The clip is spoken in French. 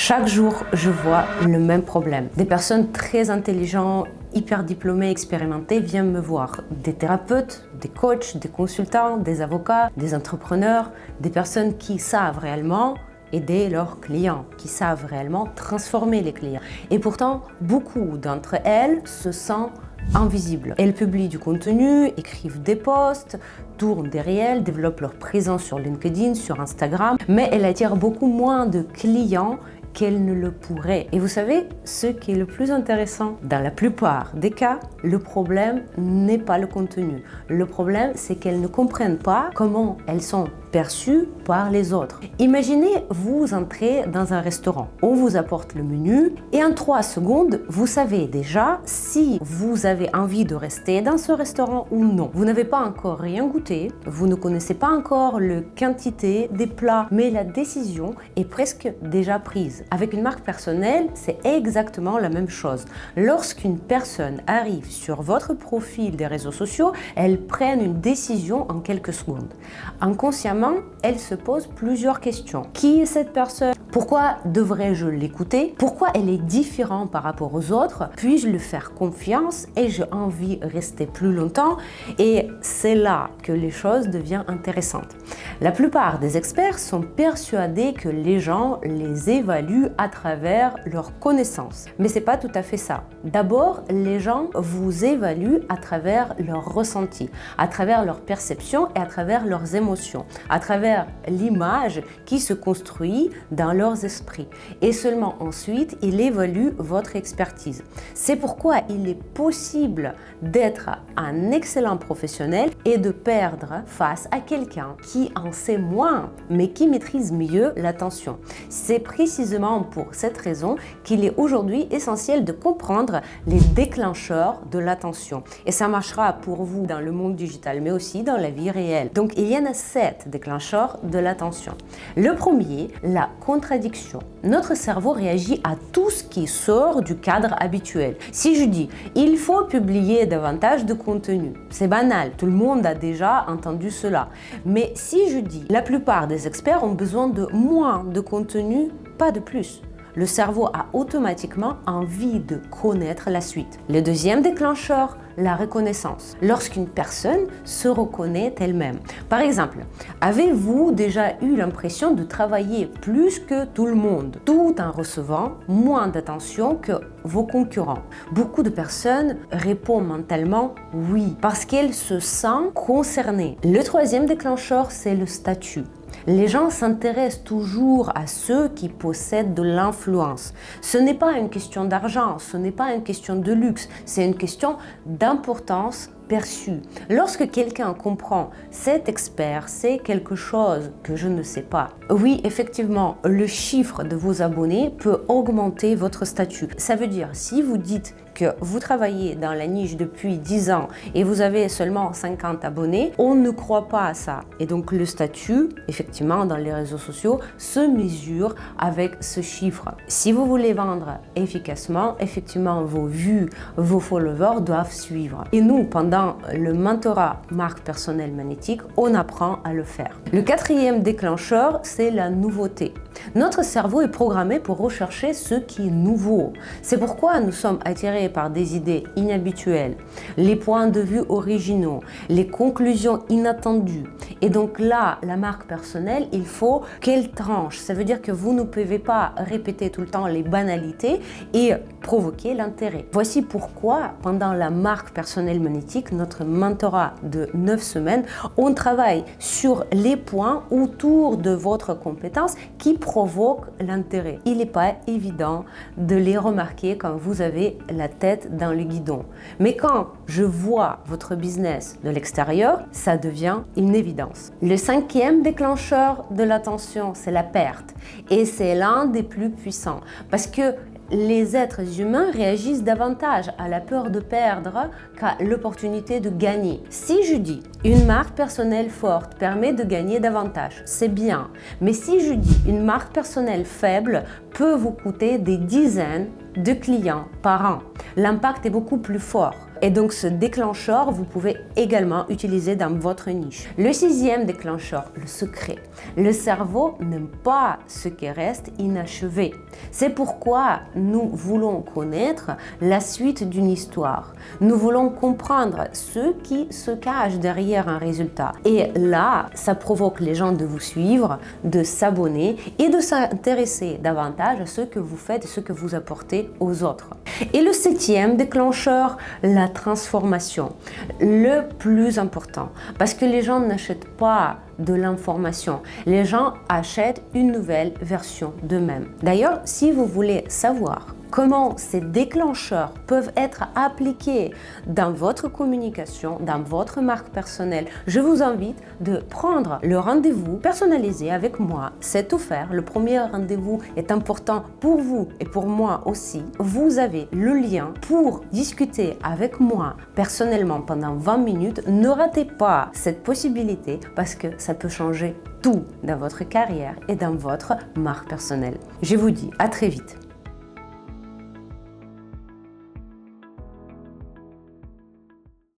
Chaque jour, je vois le même problème. Des personnes très intelligentes, hyper diplômées, expérimentées viennent me voir. Des thérapeutes, des coachs, des consultants, des avocats, des entrepreneurs, des personnes qui savent réellement aider leurs clients, qui savent réellement transformer les clients. Et pourtant, beaucoup d'entre elles se sentent invisibles. Elles publient du contenu, écrivent des posts, tournent des réels, développent leur présence sur LinkedIn, sur Instagram, mais elles attirent beaucoup moins de clients qu'elles ne le pourraient. Et vous savez, ce qui est le plus intéressant, dans la plupart des cas, le problème n'est pas le contenu. Le problème, c'est qu'elles ne comprennent pas comment elles sont perçues par les autres. Imaginez, vous entrez dans un restaurant. On vous apporte le menu et en 3 secondes, vous savez déjà si vous avez envie de rester dans ce restaurant ou non. Vous n'avez pas encore rien goûté, vous ne connaissez pas encore la quantité des plats, mais la décision est presque déjà prise. Avec une marque personnelle, c'est exactement la même chose. Lorsqu'une personne arrive sur votre profil des réseaux sociaux, elle prend une décision en quelques secondes. Inconsciemment, elle se pose plusieurs questions. Qui est cette personne? Pourquoi devrais-je l'écouter? Pourquoi elle est différente par rapport aux autres? Puis-je lui faire confiance et j'ai envie de rester plus longtemps? Et c'est là que les choses deviennent intéressantes. La plupart des experts sont persuadés que les gens les évaluent à travers leurs connaissances. Mais c'est pas tout à fait ça. D'abord, les gens vous évaluent à travers leurs ressentis, à travers leurs perceptions et à travers leurs émotions, à travers l'image qui se construit dans leurs esprits. Et seulement ensuite, ils évaluent votre expertise. C'est pourquoi il est possible d'être un excellent professionnel et de perdre face à quelqu'un qui en sait moins, mais qui maîtrise mieux l'attention. C'est précisément pour cette raison qu'il est aujourd'hui essentiel de comprendre les déclencheurs de l'attention. Et ça marchera pour vous dans le monde digital, mais aussi dans la vie réelle. Donc, il y en a 7 déclencheurs de l'attention. Le premier, la contradiction. Notre cerveau réagit à tout ce qui sort du cadre habituel. Si je dis « il faut publier davantage de contenu », c'est banal, tout le monde a déjà entendu cela. Mais si je dis « la plupart des experts ont besoin de moins de contenu, pas de plus », le cerveau a automatiquement envie de connaître la suite. Le deuxième déclencheur, la reconnaissance. Lorsqu'une personne se reconnaît elle-même. Par exemple, avez-vous déjà eu l'impression de travailler plus que tout le monde, tout en recevant moins d'attention que vos concurrents? Beaucoup de personnes répondent mentalement oui, parce qu'elles se sentent concernées. Le troisième déclencheur, c'est le statut. Les gens s'intéressent toujours à ceux qui possèdent de l'influence. Ce n'est pas une question d'argent, ce n'est pas une question de luxe, c'est une question d'importance perçue. Lorsque quelqu'un comprend cet expert, c'est quelque chose que je ne sais pas. Oui, effectivement, le chiffre de vos abonnés peut augmenter votre statut. Ça veut dire, si vous dites que vous travaillez dans la niche depuis 10 ans et vous avez seulement 50 abonnés, on ne croit pas à ça. Et donc le statut, effectivement, dans les réseaux sociaux, se mesure avec ce chiffre. Si vous voulez vendre efficacement, effectivement, vos vues, vos followers doivent suivre. Et nous, pendant le mentorat marque personnelle magnétique, on apprend à le faire. Le quatrième déclencheur, c'est la nouveauté. Notre cerveau est programmé pour rechercher ce qui est nouveau. C'est pourquoi nous sommes attirés par des idées inhabituelles, les points de vue originaux, les conclusions inattendues. Et donc là, la marque personnelle, il faut qu'elle tranche. Ça veut dire que vous ne pouvez pas répéter tout le temps les banalités et provoquer l'intérêt. Voici pourquoi, pendant la marque personnelle magnétique, notre mentorat de 9 semaines, on travaille sur les points autour de votre compétence qui provoquent l'intérêt. Il n'est pas évident de les remarquer quand vous avez la tête dans le guidon. Mais quand je vois votre business de l'extérieur, ça devient une évidence. Le cinquième déclencheur de l'attention, c'est la perte. Et c'est l'un des plus puissants. Parce que les êtres humains réagissent davantage à la peur de perdre qu'à l'opportunité de gagner. Si je dis une marque personnelle forte permet de gagner davantage, c'est bien. Mais si je dis une marque personnelle faible peut vous coûter des dizaines de clients par an, l'impact est beaucoup plus fort. Et donc ce déclencheur, vous pouvez également utiliser dans votre niche. Le sixième déclencheur, le secret. Le cerveau n'aime pas ce qui reste inachevé. C'est pourquoi nous voulons connaître la suite d'une histoire. Nous voulons comprendre ce qui se cache derrière un résultat. Et là, ça provoque les gens de vous suivre, de s'abonner et de s'intéresser davantage à ce que vous faites et ce que vous apportez aux autres. Et le septième déclencheur, la transformation. Le plus important, parce que les gens n'achètent pas de l'information. Les gens achètent une nouvelle version d'eux-mêmes. D'ailleurs, si vous voulez savoir comment ces déclencheurs peuvent être appliqués dans votre communication, dans votre marque personnelle, je vous invite de prendre le rendez-vous personnalisé avec moi. C'est offert. Le premier rendez-vous est important pour vous et pour moi aussi. Vous avez le lien pour discuter avec moi personnellement pendant 20 minutes. Ne ratez pas cette possibilité parce que ça peut changer tout dans votre carrière et dans votre marque personnelle. Je vous dis à très vite.